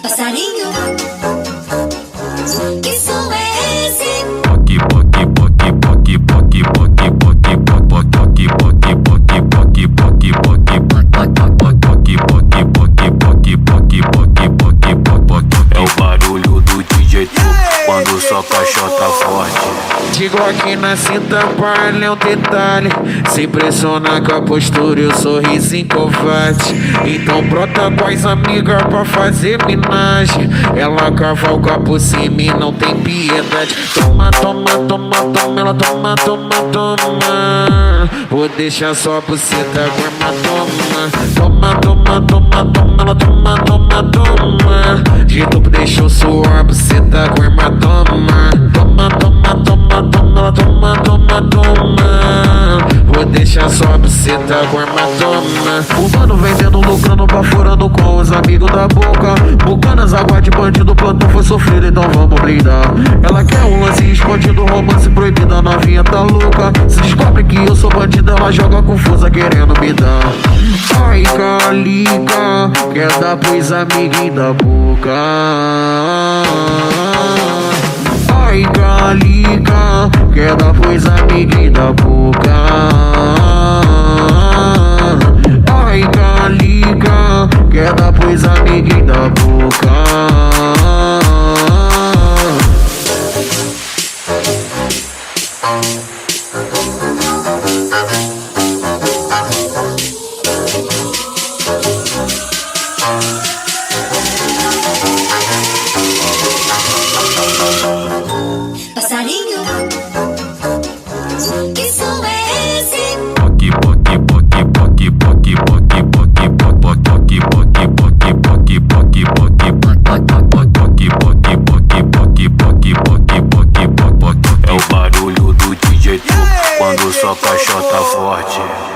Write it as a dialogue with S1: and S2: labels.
S1: Passarinho, que som é esse?
S2: É o barulho do DJ quando só caixota forte.
S3: Digo aqui na cinta, palha é um detalhe. Se impressiona com a postura e o sorriso covarde. Então brota com as amigas pra fazer minagem. Ela cavalga por cima e não tem piedade. Toma, toma, toma, toma, ela toma, toma, toma. Vou deixar só buceta com hematoma. Toma, toma, toma, toma, ela toma, toma, toma. De duplo deixou suor, buceta com hematoma. Toma, toma, toma, toma, ela toma, toma, toma. Vou deixar só buceta com hematoma. O mano vendendo, lucrando, baforando com os amigos da boca. Bucanas, água de bandido, plantão foi sofrido, então vamos brindar. Ela quer um lance escondido, romance proibido, a novinha tá louca. Se descobre que eu sou bandido, ela joga confusa querendo me dar. Ai, calica, quer dar pros amiguinhos da boca. Ai, calica, quer dar pros amiguinhos da boca. Ai, calica, quer dar pros amiguinhos da boca.
S1: Passarinho, que som é esse?
S2: É o barulho do DJ quando só caixota forte.